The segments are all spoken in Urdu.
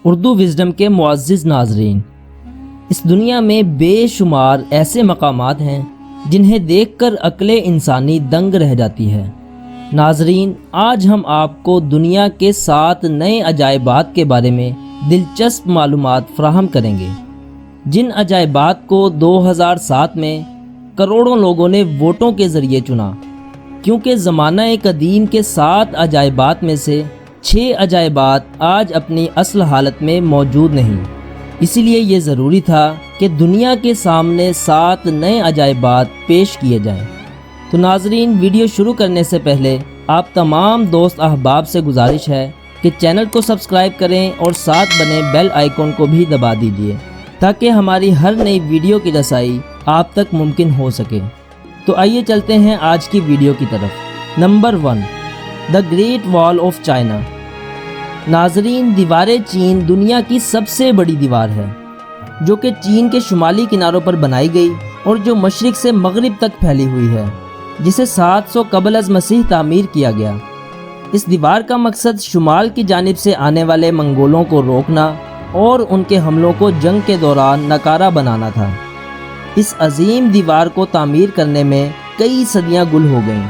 اردو وزڈم کے معزز ناظرین، اس دنیا میں بے شمار ایسے مقامات ہیں جنہیں دیکھ کر عقل انسانی دنگ رہ جاتی ہے۔ ناظرین، آج ہم آپ کو دنیا کے 7 نئے عجائبات کے بارے میں دلچسپ معلومات فراہم کریں گے، جن عجائبات کو 2007 میں کروڑوں لوگوں نے ووٹوں کے ذریعے چنا، کیونکہ زمانہ قدیم کے 7 عجائبات میں سے 6 عجائبات آج اپنی اصل حالت میں موجود نہیں۔ اسی لیے یہ ضروری تھا کہ دنیا کے سامنے 7 نئے عجائبات پیش کیے جائیں۔ تو ناظرین، ویڈیو شروع کرنے سے پہلے آپ تمام دوست احباب سے گزارش ہے کہ چینل کو سبسکرائب کریں اور ساتھ بنے بیل آئیکن کو بھی دبا دیجیے تاکہ ہماری ہر نئی ویڈیو کی رسائی آپ تک ممکن ہو سکے۔ تو آئیے چلتے ہیں آج کی ویڈیو کی طرف۔ نمبر 1، دا گریٹ وال آف چائنا۔ ناظرین، دیوار چین دنیا کی سب سے بڑی دیوار ہے، جو کہ چین کے شمالی کناروں پر بنائی گئی اور جو مشرق سے مغرب تک پھیلی ہوئی ہے، جسے 700 قبل از مسیح تعمیر کیا گیا۔ اس دیوار کا مقصد شمال کی جانب سے آنے والے منگولوں کو روکنا اور ان کے حملوں کو جنگ کے دوران ناکارہ بنانا تھا۔ اس عظیم دیوار کو تعمیر کرنے میں کئی صدیاں گل ہو گئیں۔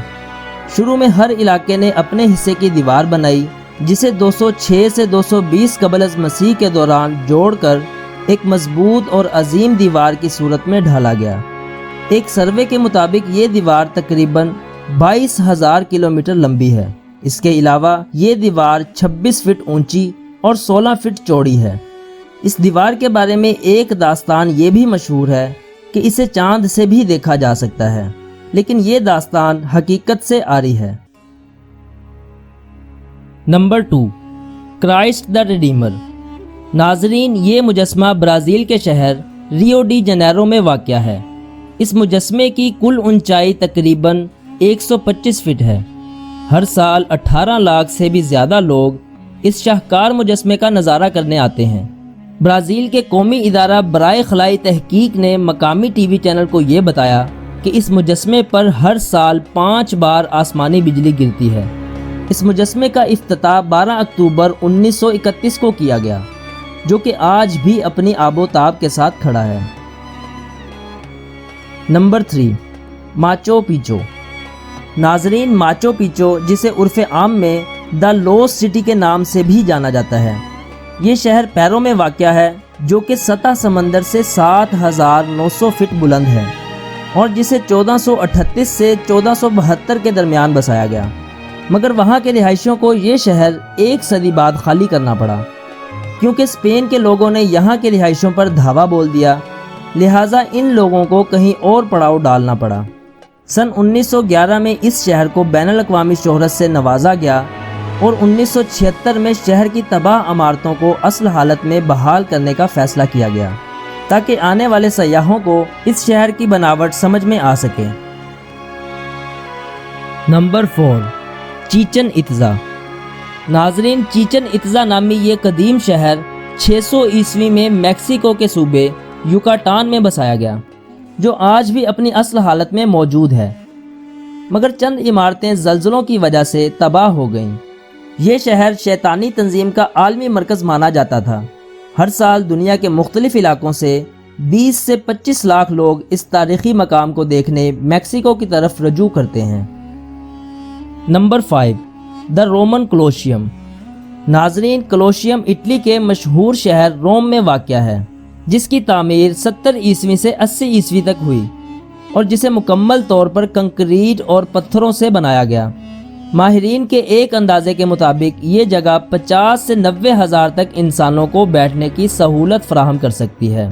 شروع میں ہر علاقے نے اپنے حصے کی دیوار بنائی، جسے 206 سے 220 قبل از مسیح کے دوران جوڑ کر ایک مضبوط اور عظیم دیوار کی صورت میں ڈھالا گیا۔ ایک سروے کے مطابق یہ دیوار تقریباً 22,000 کلومیٹر لمبی ہے۔ اس کے علاوہ یہ دیوار 26 فٹ اونچی اور 16 فٹ چوڑی ہے۔ اس دیوار کے بارے میں ایک داستان یہ بھی مشہور ہے کہ اسے چاند سے بھی دیکھا جا سکتا ہے، لیکن یہ داستان حقیقت سے آری ہے۔ نمبر 2، کرائسٹ دا ریڈیمر۔ ناظرین، یہ مجسمہ برازیل کے شہر ریو ڈی جنیرو میں واقع ہے۔ اس مجسمے کی کل اونچائی تقریباً 125 فٹ ہے۔ ہر سال 18 لاکھ سے بھی زیادہ لوگ اس شاہکار مجسمے کا نظارہ کرنے آتے ہیں۔ برازیل کے قومی ادارہ برائے خلائی تحقیق نے مقامی ٹی وی چینل کو یہ بتایا کہ اس مجسمے پر ہر سال 5 بار آسمانی بجلی گرتی ہے۔ اس مجسمے کا افتتاح 12 اکتوبر 1931 کو کیا گیا، جو کہ آج بھی اپنی آب و تاب کے ساتھ کھڑا ہے۔ Number 3، Machu Picchu. ناظرین، ماچو پیچو، جسے عرف عام میں دا لوسٹ سٹی کے نام سے بھی جانا جاتا ہے، یہ شہر پیرو میں واقع ہے، جو کہ سطح سمندر سے 7,900 فٹ بلند ہے اور جسے 1438 سے 1472 کے درمیان بسایا گیا، مگر وہاں کے رہائشیوں کو یہ شہر 1 صدی بعد خالی کرنا پڑا، کیونکہ اسپین کے لوگوں نے یہاں کے رہائشیوں پر دھاوا بول دیا، لہٰذا ان لوگوں کو کہیں اور پڑاؤ ڈالنا پڑا۔ سن 1911 میں اس شہر کو بین الاقوامی شہرت سے نوازا گیا اور 1976 میں شہر کی تباہ عمارتوں کو اصل حالت میں بحال کرنے کا فیصلہ کیا گیا تاکہ آنے والے سیاحوں کو اس شہر کی بناوٹ سمجھ میں آ سکے۔ نمبر 4، چیچن اطزا۔ ناظرین، چیچن اطزا نامی یہ قدیم شہر 600 عیسوی میں میکسیکو کے صوبے یوکاٹان میں بسایا گیا، جو آج بھی اپنی اصل حالت میں موجود ہے، مگر چند عمارتیں زلزلوں کی وجہ سے تباہ ہو گئیں۔ یہ شہر شیطانی تنظیم کا عالمی مرکز مانا جاتا تھا۔ ہر سال دنیا کے مختلف علاقوں سے 20 سے 25 لاکھ لوگ اس تاریخی مقام کو دیکھنے میکسیکو کی طرف رجوع کرتے ہیں۔ Number 5، the Roman colosseum. ناظرین، کولوسیوم اٹلی کے مشہور شہر روم میں واقع ہے، جس کی تعمیر 70 عیسوی سے 80 عیسوی تک ہوئی اور جسے مکمل طور پر کنکریٹ اور پتھروں سے بنایا گیا۔ ماہرین کے ایک اندازے کے مطابق یہ جگہ 50 سے 90 ہزار تک انسانوں کو بیٹھنے کی سہولت فراہم کر سکتی ہے۔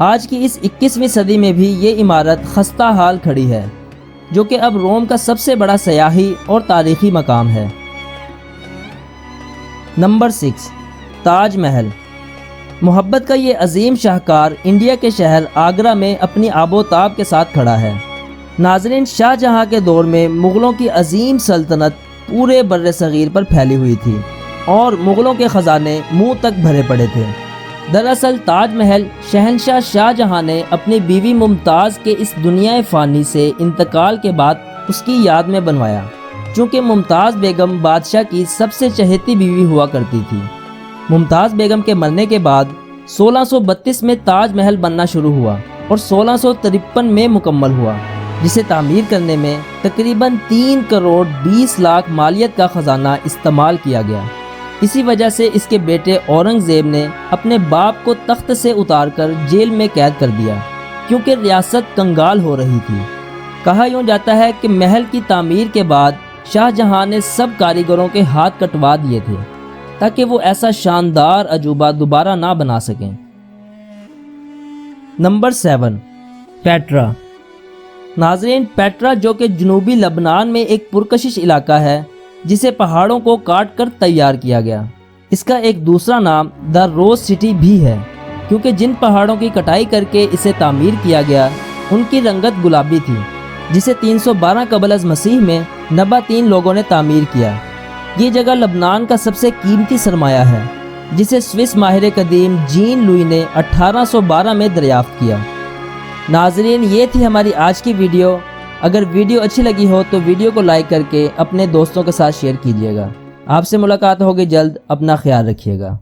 آج کی اس 21ویں صدی میں بھی یہ عمارت خستہ حال کھڑی ہے، جو کہ اب روم کا سب سے بڑا سیاحی اور تاریخی مقام ہے۔ نمبر 6، تاج محل۔ محبت کا یہ عظیم شاہکار انڈیا کے شہر آگرہ میں اپنی آب و تاب کے ساتھ کھڑا ہے۔ ناظرین، شاہ جہاں کے دور میں مغلوں کی عظیم سلطنت پورے بر صغیر پر پھیلی ہوئی تھی اور مغلوں کے خزانے منہ تک بھرے پڑے تھے۔ دراصل تاج محل شہنشاہ شاہ جہاں نے اپنی بیوی ممتاز کے اس دنیا فانی سے انتقال کے بعد اس کی یاد میں بنوایا، چونکہ ممتاز بیگم بادشاہ کی سب سے چہیتی بیوی ہوا کرتی تھی۔ ممتاز بیگم کے مرنے کے بعد 1632 میں تاج محل بننا شروع ہوا اور 1653 میں مکمل ہوا، جسے تعمیر کرنے میں تقریباً 3 کروڑ 20 لاکھ مالیت کا خزانہ استعمال کیا گیا۔ اسی وجہ سے اس کے بیٹے اورنگزیب نے اپنے باپ کو تخت سے اتار کر جیل میں قید کر دیا، کیونکہ ریاست کنگال ہو رہی تھی۔ کہا یوں جاتا ہے کہ محل کی تعمیر کے بعد شاہ جہاں نے سب کاریگروں کے ہاتھ کٹوا دیے تھے تاکہ وہ ایسا شاندار عجوبہ دوبارہ نہ بنا سکیں۔ Number 7، Petra. ناظرین، پیٹرا جو کہ جنوبی لبنان میں ایک پرکشش علاقہ ہے جسے پہاڑوں کو کاٹ کر تیار کیا گیا، اس کا ایک دوسرا نام دا روز سٹی بھی ہے، کیونکہ جن پہاڑوں کی کٹائی کر کے اسے تعمیر کیا گیا ان کی رنگت گلابی تھی، جسے 312 قبل از مسیح میں نباتین لوگوں نے تعمیر کیا۔ یہ جگہ لبنان کا سب سے قیمتی سرمایہ ہے، جسے سوئس ماہر قدیم جین لوئی نے 1812 میں دریافت کیا۔ ناظرین، یہ تھی ہماری آج کی ویڈیو۔ اگر ویڈیو اچھی لگی ہو تو ویڈیو کو لائک کر کے اپنے دوستوں کے ساتھ شیئر کیجیے گا۔ آپ سے ملاقات ہوگی جلد، اپنا خیال رکھیے گا۔